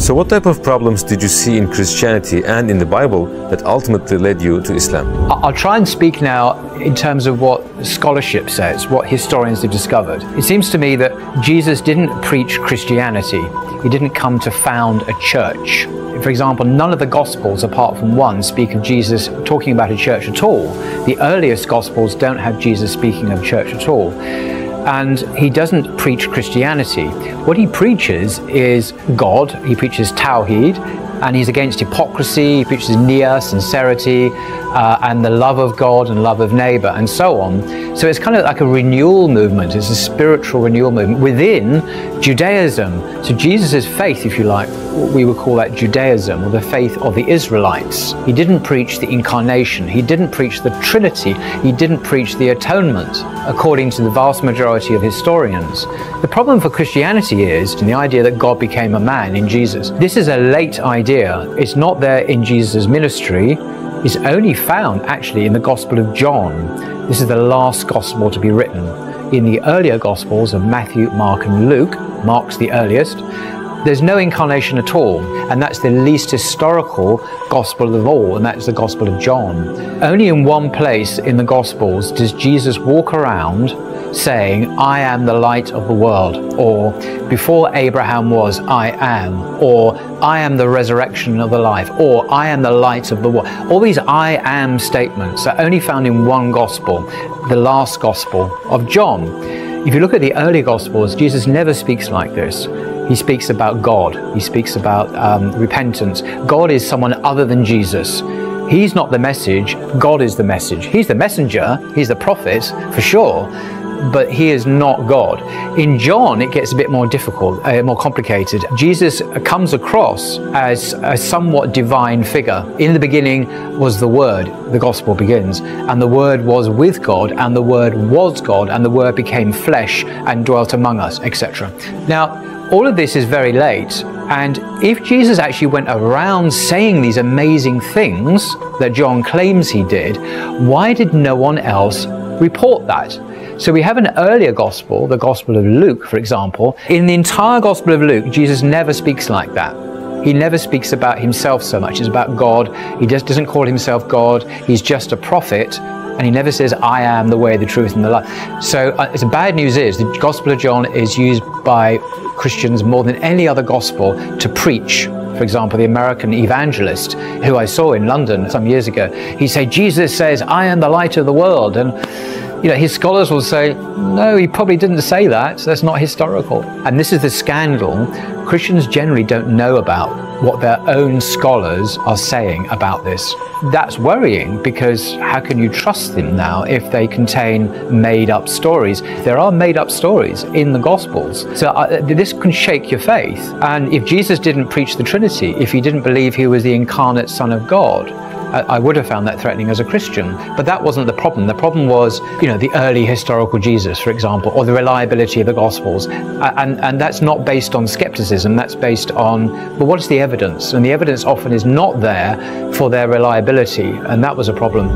So what type of problems did you see in Christianity and in the Bible that ultimately led you to Islam? I'll try and speak now in terms of what scholarship says, what historians have discovered. It seems to me that Jesus didn't preach Christianity. He didn't come to found a church. For example, none of the Gospels, apart from one, speak of Jesus talking about a church at all. The earliest Gospels don't have Jesus speaking of church at all. And he doesn't preach Christianity. What he preaches is God. He preaches Tawheed, and he's against hypocrisy. He preaches Nia, sincerity, and the love of God and love of neighbor, and so on. So it's kind of like a renewal movement. It's a spiritual renewal movement within Judaism. So Jesus' faith, if you like, we would call that Judaism, or the faith of the Israelites. He didn't preach the incarnation. He didn't preach the Trinity. He didn't preach the atonement, according to the vast majority of historians. The problem for Christianity is the idea that God became a man in Jesus. This is a late idea. It's not there in Jesus' ministry. It's only found actually in the Gospel of John. This is the last Gospel to be written. In the earlier Gospels of Matthew, Mark and Luke, Mark's the earliest, there's no incarnation at all, and that's the least historical Gospel of all, and that's the Gospel of John. Only in one place in the Gospels does Jesus walk around saying, I am the light of the world, or before Abraham was, I am, or I am the resurrection of the life, or I am the light of the world. All these I am statements are only found in one Gospel, the last Gospel of John. If you look at the early Gospels, Jesus never speaks like this. He speaks about God. He speaks about repentance. God is someone other than Jesus. He's not the message. God is the message. He's the messenger. He's the prophet, for sure. But he is not God. In John, it gets a bit more difficult, more complicated. Jesus comes across as a somewhat divine figure. In the beginning was the Word, the Gospel begins, and the Word was with God, and the Word was God, and the Word became flesh and dwelt among us, etc. Now, all of this is very late, and if Jesus actually went around saying these amazing things that John claims he did, why did no one else report that? So we have an earlier Gospel, the Gospel of Luke, for example. In the entire Gospel of Luke, Jesus never speaks like that. He never speaks about himself so much. It's about God. He just doesn't call himself God. He's just a prophet. And he never says, I am the way, the truth, and the life. So the bad news is the Gospel of John is used by Christians more than any other Gospel to preach. For example, the American evangelist who I saw in London some years ago, he said, Jesus says, I am the light of the world. And you know, his scholars will say, no, he probably didn't say that. That's not historical. And this is the scandal. Christians generally don't know about what their own scholars are saying about this. That's worrying, because how can you trust them now if they contain made-up stories? There are made-up stories in the Gospels. So this can shake your faith. And if Jesus didn't preach the Trinity, if he didn't believe he was the incarnate Son of God, I would have found that threatening as a Christian. But that wasn't the problem. The problem was, you know, the early historical Jesus, for example, or the reliability of the Gospels. And that's not based on skepticism. That's based on, well, what is the evidence? And the evidence often is not there for their reliability. And that was a problem.